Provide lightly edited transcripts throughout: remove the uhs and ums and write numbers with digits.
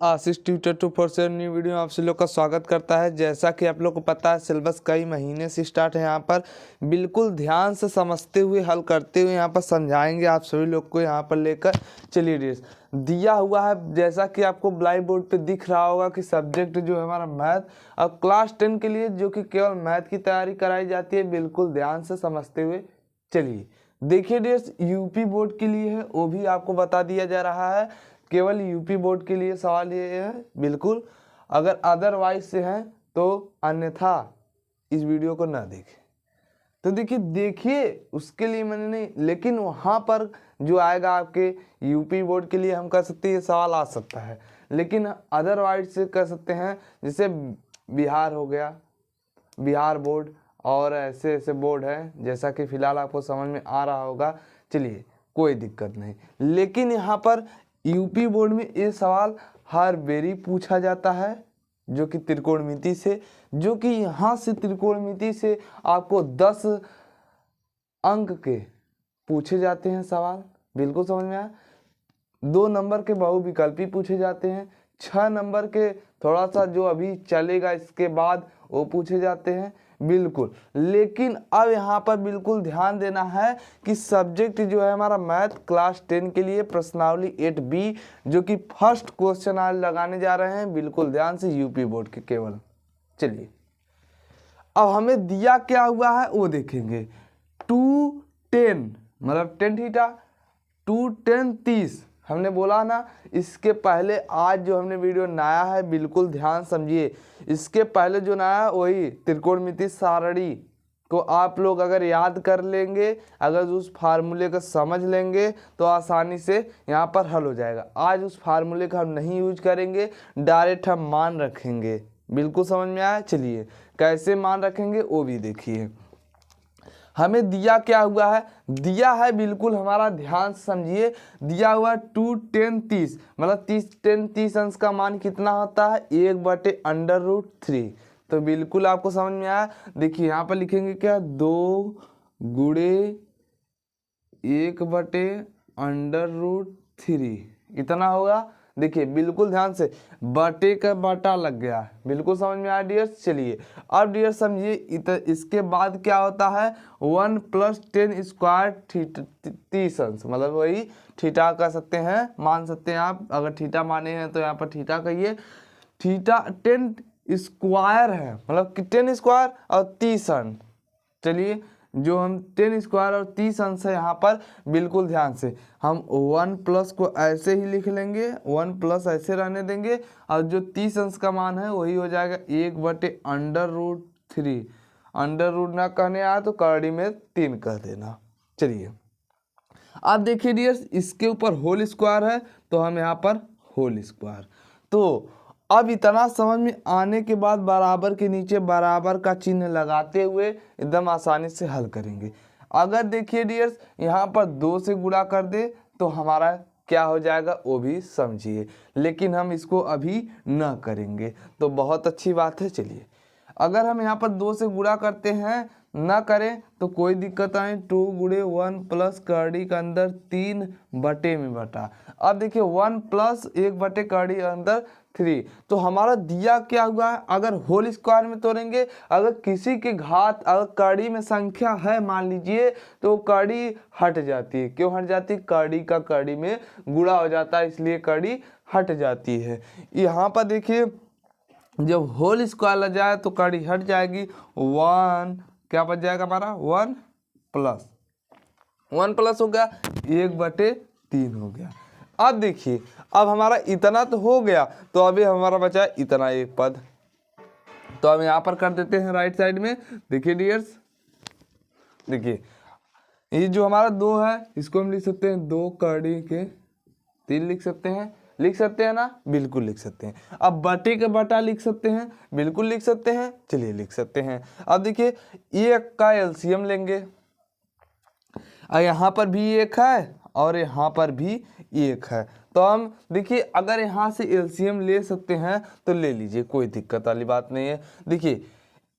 आशीष tutor 2 new video में आप सभी लोग का स्वागत करता है। जैसा कि आप लोग को पता है सिलेबस कई महीने से स्टार्ट है। यहाँ पर बिल्कुल ध्यान से समझते हुए हल करते हुए यहाँ पर समझाएंगे आप सभी लोग को यहाँ पर लेकर चलिए डियर्स दिया हुआ है। जैसा कि आपको ब्लैक बोर्ड पे दिख रहा होगा कि सब्जेक्ट जो है हमारा मैथ, अब क्लास 10 के लिए जो कि केवल मैथ की तैयारी कराई जाती है, बिल्कुल ध्यान से समझते हुए चलिए देखिए डियर्स। यूपी बोर्ड के लिए है वो भी आपको बता दिया जा रहा है। केवल यूपी बोर्ड के लिए सवाल ये है बिल्कुल, अगर अदरवाइज से हैं तो अन्यथा इस वीडियो को ना देखें। तो देखिए उसके लिए मैंने नहीं, लेकिन वहाँ पर जो आएगा आपके यूपी बोर्ड के लिए हम कह सकते हैं ये सवाल आ सकता है, लेकिन अदरवाइज से कह सकते हैं जैसे बिहार हो गया, बिहार बोर्ड और ऐसे ऐसे बोर्ड हैं जैसा कि फिलहाल आपको समझ में आ रहा होगा। चलिए कोई दिक्कत नहीं, लेकिन यहाँ पर यूपी बोर्ड में ये सवाल हर बेरी पूछा जाता है जो कि त्रिकोणमिति से, जो कि यहाँ से त्रिकोणमिति से आपको 10 अंक के पूछे जाते हैं सवाल। बिल्कुल समझ में आया। 2 नंबर के बहुविकल्पी पूछे जाते हैं, 6 नंबर के थोड़ा सा जो अभी चलेगा इसके बाद वो पूछे जाते हैं बिल्कुल। लेकिन अब यहाँ पर बिल्कुल ध्यान देना है कि सब्जेक्ट जो है हमारा मैथ क्लास 10 के लिए प्रश्नावली 8B जो कि फर्स्ट क्वेश्चन आज लगाने जा रहे हैं, बिल्कुल ध्यान से यूपी बोर्ड के केवल। चलिए अब हमें दिया क्या हुआ है वो देखेंगे। 210 मतलब 10 थीटा, 210 30 हमने बोला ना। इसके पहले आज जो हमने वीडियो नया है बिल्कुल ध्यान समझिए, इसके पहले जो नया है वही त्रिकोणमिति सारणी को आप लोग अगर याद कर लेंगे, अगर उस फार्मूले को समझ लेंगे तो आसानी से यहाँ पर हल हो जाएगा। आज उस फार्मूले का हम नहीं यूज करेंगे, डायरेक्ट हम मान रखेंगे। बिल्कुल समझ में आया। चलिए कैसे मान रखेंगे वो भी देखिए। हमें दिया क्या हुआ है, दिया है बिल्कुल हमारा ध्यान समझिए, दिया हुआ 210 30 मतलब 30 अंश का मान कितना होता है 1/√3। तो बिल्कुल आपको समझ में आया। देखिए यहाँ पर लिखेंगे क्या, 2 गुणे 1/√3 इतना होगा। देखिए बिल्कुल ध्यान से, बटे का बटा लग गया, बिल्कुल समझ में आया डियर्स। चलिए अब डियर्स समझिए इसके बाद क्या होता है 1 + 10 स्क्वायर 30 अंश, मतलब वही थीटा कह सकते हैं, मान सकते हैं आप। अगर थीटा माने हैं तो यहाँ पर थीटा कहिए। थीटा 10 स्क्वायर है मतलब कि 10 स्क्वायर और 30 अंश। चलिए जो हम 10 स्क्वायर और 30 अंश है यहाँ पर बिल्कुल ध्यान से हम 1+ को ऐसे ही लिख लेंगे, 1+ ऐसे रहने देंगे और जो 30 अंश का मान है वही हो जाएगा 1/√3। अंडर रूट ना कहने आया तो करड़ी में 3 कह देना। चलिए अब देखिए डियर्स इसके ऊपर होल स्क्वायर है तो हम यहाँ पर होल स्क्वायर। तो अब इतना समझ में आने के बाद बराबर के नीचे बराबर का चिन्ह लगाते हुए एकदम आसानी से हल करेंगे। अगर देखिए डियर्स यहाँ पर 2 से गुणा कर दे तो हमारा क्या हो जाएगा वो भी समझिए, लेकिन हम इसको अभी न करेंगे तो बहुत अच्छी बात है। चलिए अगर हम यहाँ पर 2 से गुणा करते हैं ना करें तो कोई दिक्कत नहीं, 2 गुणे 1 प्लस करड़ी के अंदर 3 बटे में बटा। अब देखिए 1 प्लस 1 बटे करड़ी के अंदर 3, तो हमारा दिया क्या हुआ है, अगर होल स्क्वायर में तोड़ेंगे, अगर किसी के घात अगर कड़ी में संख्या है मान लीजिए तो कड़ी हट जाती है। क्यों हट जाती है, कड़ी का कड़ी में गुणा हो जाता है इसलिए कड़ी हट जाती है। यहाँ पर देखिए जब होल स्क्वायर लग जाए तो कड़ी हट जाएगी, 1 क्या बच जाएगा हमारा 1 प्लस हो गया 1/3 हो गया। अब देखिए अब हमारा इतना तो हो गया, तो अभी हमारा बचा इतना एक पद, तो हम यहाँ पर कर देते हैं राइट साइड में। देखिए डियर्स, देखिए ये जो हमारा 2 है इसको हम लिख सकते हैं 2 करड़ी के 3 लिख सकते हैं ना, बिल्कुल लिख सकते हैं। अब बटे का बटा लिख सकते हैं, बिल्कुल लिख सकते हैं। चलिए लिख सकते हैं। अब देखिए 1 का एलसीएम लेंगे, यहाँ पर भी 1 है और यहाँ पर भी 1 है, तो हम देखिए अगर यहाँ से एलसीएम ले सकते हैं तो ले लीजिए, कोई दिक्कत वाली बात नहीं है। देखिए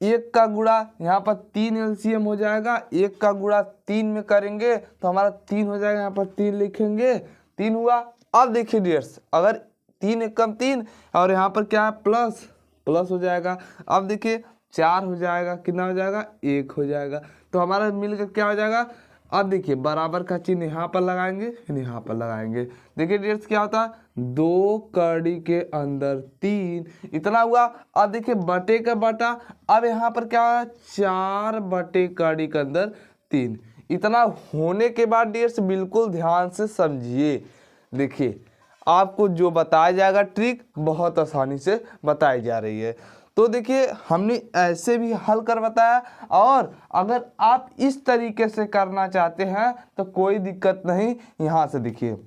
1 का गुणा यहाँ पर 3 एलसीएम हो जाएगा, 1 का गुणा 3 में करेंगे तो हमारा 3 हो जाएगा, यहाँ पर 3 लिखेंगे, 3 हुआ। अब देखिए डियर्स अगर 3 एकम 3 और यहाँ पर क्या है प्लस प्लस हो जाएगा। अब देखिए 4 हो जाएगा, कितना हो जाएगा 1 हो जाएगा। तो हमारा मिलकर क्या हो जाएगा। अब देखिए बराबर का चिन्ह यहाँ पर लगाएंगे फिर यहाँ पर लगाएंगे। देखिए डियर्स क्या होता है 2 कड़ी के अंदर 3 इतना हुआ। अब देखिए बटे का बटा, अब यहाँ पर क्या है 4 बटे कड़ी के अंदर 3 इतना होने के बाद डियर्स बिल्कुल ध्यान से समझिए। देखिए आपको जो बताया जाएगा ट्रिक बहुत आसानी से बताई जा रही है। तो देखिए हमने ऐसे भी हल कर बताया, और अगर आप इस तरीके से करना चाहते हैं तो कोई दिक्कत नहीं। यहाँ से देखिए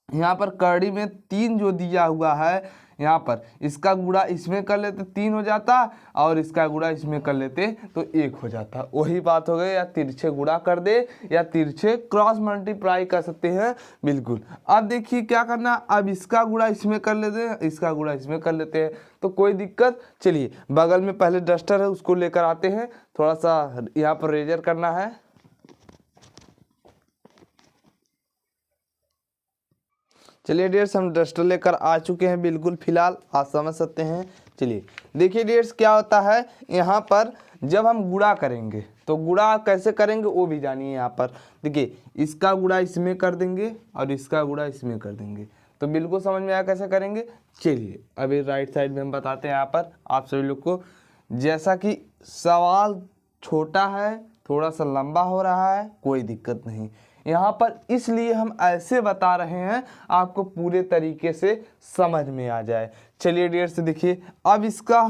यहाँ पर कड़ी में 3 जो दिया हुआ है, यहाँ पर इसका गुणा इसमें कर लेते 3 हो जाता, और इसका गुणा इसमें कर लेते तो 1 हो जाता। वही बात हो गई, या तिरछे गुणा कर दे या तिरछे क्रॉस मल्टीप्लाई कर सकते हैं बिल्कुल। अब देखिए क्या करना, अब इसका गुणा इसमें कर लेते हैं, इसका गुणा इसमें कर लेते हैं, तो कोई दिक्कत। चलिए बगल में पहले डस्टर है उसको लेकर आते हैं, थोड़ा सा यहाँ पर रेजर करना है। चलिए डियर्स हम डस्टर लेकर आ चुके हैं बिल्कुल, फिलहाल आप समझ सकते हैं। चलिए देखिए डियर्स क्या होता है, यहाँ पर जब हम गुणा करेंगे तो गुणा कैसे करेंगे वो भी जानिए। यहाँ पर देखिए इसका गुणा इसमें कर देंगे और इसका गुणा इसमें कर देंगे, तो बिल्कुल समझ में आया कैसे करेंगे। चलिए अभी राइट साइड में हम बताते हैं यहाँ पर आप सभी लोग को। जैसा कि सवाल छोटा है, थोड़ा सा लंबा हो रहा है, कोई दिक्कत नहीं। यहाँ पर इसलिए हम ऐसे बता रहे हैं आपको पूरे तरीके से समझ में आ जाए। चलिए डियर से देखिए, अब इसका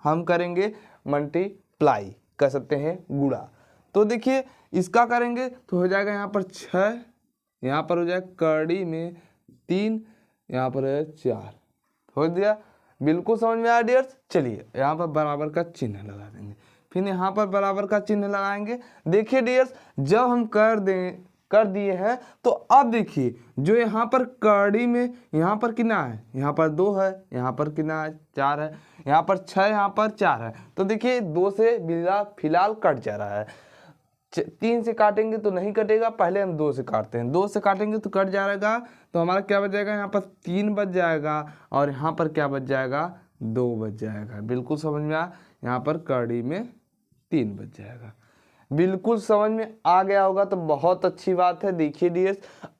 हम करेंगे मल्टीप्लाई, कर सकते हैं गुणा। तो देखिए इसका करेंगे तो हो जाएगा यहाँ पर 6, यहाँ पर हो जाएगा कड़ी में 3, यहाँ पर है 4, हो गया। बिल्कुल समझ में आया डियर्स। चलिए यहाँ पर बराबर का चिन्ह लगा देंगे, फिर यहाँ पर बराबर का चिन्ह लगाएंगे। देखिए डियर्स जब हम कर दिए हैं तो अब देखिए जो यहाँ पर कड़ी में यहाँ पर कितना है, यहाँ पर 2 है, यहाँ पर कितना है 4 है, यहाँ पर 6, यहाँ पर 4 है। तो देखिए 2 से फिलहाल कट जा रहा है, 3 से काटेंगे तो नहीं कटेगा, पहले हम 2 से काटते हैं। 2 से काटेंगे तो कट जाएगा, तो हमारा क्या बच जाएगा, यहाँ पर 3 बच जाएगा और यहाँ पर क्या बच जाएगा 2 बच जाएगा। बिल्कुल समझ में आया, यहाँ पर कड़ी में 3 बच जाएगा। बिल्कुल समझ में आ गया होगा तो बहुत अच्छी बात है। देखिए डियर्स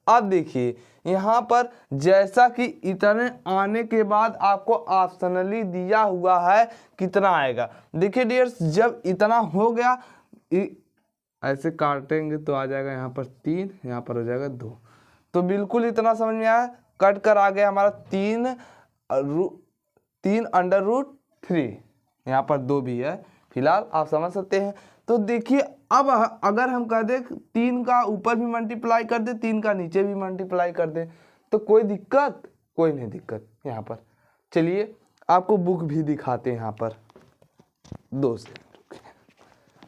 अब देखिए यहाँ पर जैसा कि इतने आने के बाद आपको ऑप्शनली दिया हुआ है कितना आएगा। देखिए डियर्स जब इतना हो गया ऐसे काटेंगे तो आ जाएगा यहाँ पर 3, यहाँ पर हो जाएगा 2। तो बिल्कुल इतना समझ में आया, कट कर आ गया हमारा 3√3, यहाँ पर 2 भी है, फिलहाल आप समझ सकते हैं। तो देखिए अब अगर हम कह दें 3 का ऊपर भी मल्टीप्लाई कर दे, 3 का नीचे भी मल्टीप्लाई कर दे, तो कोई दिक्कत, कोई नहीं दिक्कत यहाँ पर। चलिए आपको बुक भी दिखाते हैं, यहाँ पर 2 से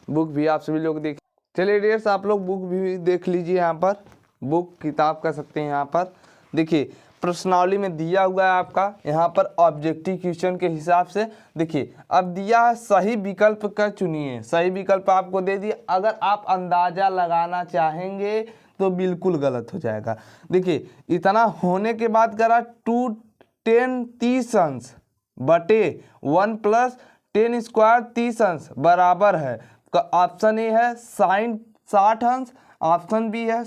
बुक भी आप सभी लोग देख। चलिए डियर्स आप लोग बुक भी देख लीजिए, यहाँ पर बुक किताब कह सकते हैं। यहाँ पर देखिए प्रश्नावली में दिया हुआ है आपका, यहाँ पर ऑब्जेक्टिव क्वेश्चन के हिसाब से। देखिए अब दिया है सही विकल्प का चुनिए, सही विकल्प आपको दे दिया। अगर आप अंदाजा लगाना चाहेंगे तो बिल्कुल गलत हो जाएगा। देखिए इतना होने के बाद करा 2 10 30 अंश बटे 1 + 10 स्क्वायर 30 अंश बराबर है। ऑप्शन ए है साइन 60 अंश, ऑप्शन बी है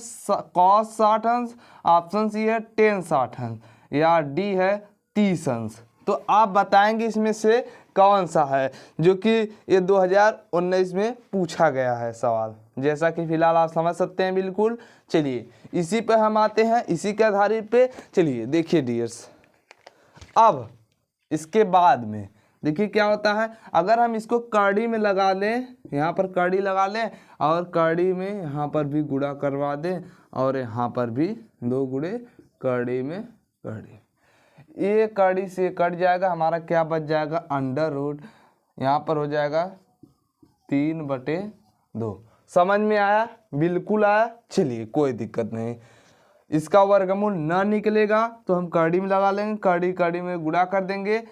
कॉस 60 अंश, ऑप्शन सी है टेन 60 अंश, या डी है 30 अंश। तो आप बताएंगे इसमें से कौन सा है, जो कि ये 2019 में पूछा गया है सवाल, जैसा कि फिलहाल आप समझ सकते हैं बिल्कुल। चलिए इसी पे हम आते हैं, इसी के आधारित पे। चलिए देखिए डियर्स अब इसके बाद में देखिए क्या होता है, अगर हम इसको कड़ी में लगा लें, यहाँ पर कड़ी लगा लें और कड़ी में यहाँ पर भी गुणा करवा दें और यहाँ पर भी 2 गुणे कड़ी में कड़ी, ये कड़ी से कट जाएगा, हमारा क्या बच जाएगा √, यहाँ पर हो जाएगा 3/2। समझ में आया, बिल्कुल आया। चलिए कोई दिक्कत नहीं, इसका वर्गमूल ना निकलेगा तो हम कड़ी में लगा लेंगे, कड़ी कड़ी में गुणा कर देंगे,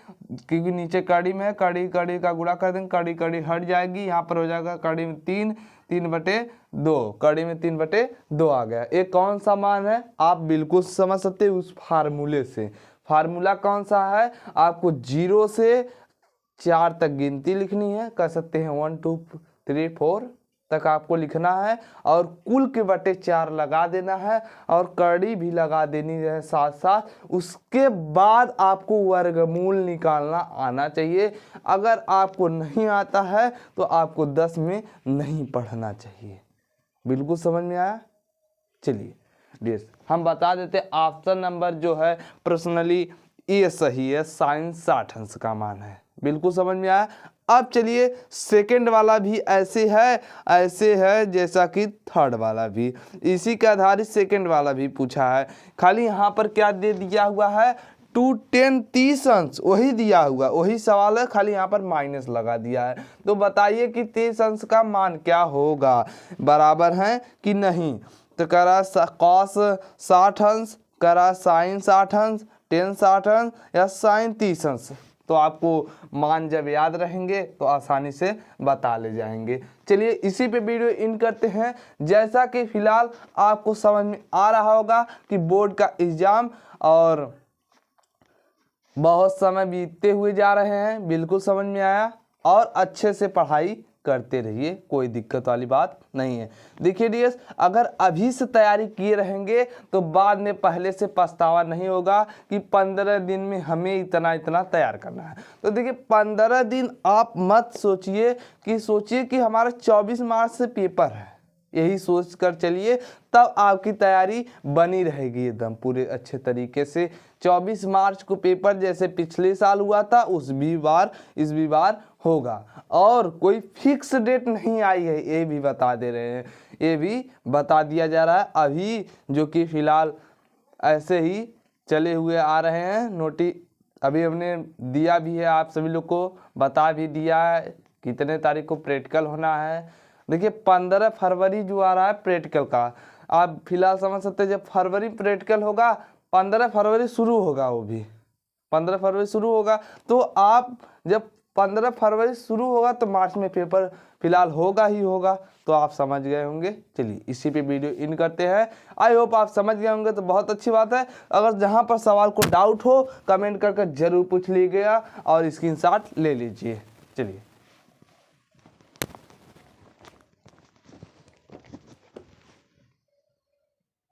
क्योंकि नीचे कड़ी में है, कड़ी कड़ी का गुणा कर देंगे, कड़ी कड़ी हट जाएगी, यहाँ पर हो जाएगा कड़ी में 3/2, कड़ी में 3/2 आ गया। ये कौन सा मान है आप बिल्कुल समझ सकते हैं उस फार्मूले से। फार्मूला कौन सा है, आपको 0 से 4 तक गिनती लिखनी है, कर सकते हैं 1 2 3 4 तक आपको लिखना है और कुल के बटे 4 लगा देना है और कड़ी भी लगा देनी है साथ साथ। उसके बाद आपको वर्गमूल निकालना आना चाहिए। अगर आपको नहीं आता है तो आपको 10 में नहीं पढ़ना चाहिए। बिल्कुल समझ में आया। चलिए डियर्स, हम बता देते ऑप्शन नंबर जो है पर्सनली ये सही है, साइन 60 अंश का मान है। बिल्कुल समझ में आया। अब चलिए सेकंड वाला भी ऐसे है जैसा कि थर्ड वाला भी, इसी के आधारित सेकंड वाला भी पूछा है। खाली यहाँ पर क्या दे दिया हुआ है, 2 10 30 अंश वही दिया हुआ, वही सवाल है, खाली यहाँ पर माइनस लगा दिया है। तो बताइए कि 30 अंश का मान क्या होगा, बराबर है कि नहीं। तो करा कॉस 60 अंश, करा साइन 60 अंश, टेन 60 अंश या साइन 30 अंश। तो आपको मान जब याद रहेंगे तो आसानी से बता ले जाएंगे। चलिए इसी पे वीडियो इन करते हैं। जैसा कि फिलहाल आपको समझ में आ रहा होगा कि बोर्ड का एग्जाम और बहुत समय बीतते हुए जा रहे हैं, बिल्कुल समझ में आया। और अच्छे से पढ़ाई करते रहिए, कोई दिक्कत वाली बात नहीं है। देखिए डियर्स, अगर अभी से तैयारी किए रहेंगे तो बाद में पहले से पछतावा नहीं होगा कि 15 दिन में हमें इतना इतना तैयार करना है। तो देखिए 15 दिन आप मत सोचिए कि हमारा 24 मार्च से पेपर है, यही सोच कर चलिए, तब आपकी तैयारी बनी रहेगी एकदम पूरे अच्छे तरीके से। 24 मार्च को पेपर जैसे पिछले साल हुआ था इस भी बार होगा। और कोई फिक्स डेट नहीं आई है, ये भी बता दे रहे हैं, ये भी बता दिया जा रहा है अभी, जो कि फिलहाल ऐसे ही चले हुए आ रहे हैं। अभी हमने दिया भी है, आप सभी लोग को बता भी दिया है कितने तारीख को प्रैक्टिकल होना है। देखिए 15 फरवरी जो आ रहा है प्रैक्टिकल का, आप फिलहाल समझ सकते हैं जब फरवरी प्रैक्टिकल होगा, 15 फरवरी शुरू होगा, वो भी 15 फरवरी शुरू होगा। तो आप जब 15 फरवरी शुरू होगा तो मार्च में पेपर फिलहाल होगा ही होगा, तो आप समझ गए होंगे। चलिए इसी पे वीडियो इन करते हैं। आई होप आप समझ गए होंगे, तो बहुत अच्छी बात है। अगर जहां पर सवाल को डाउट हो कमेंट करके जरूर पूछ लीजिएगा और स्क्रीनशॉट ले लीजिए। चलिए।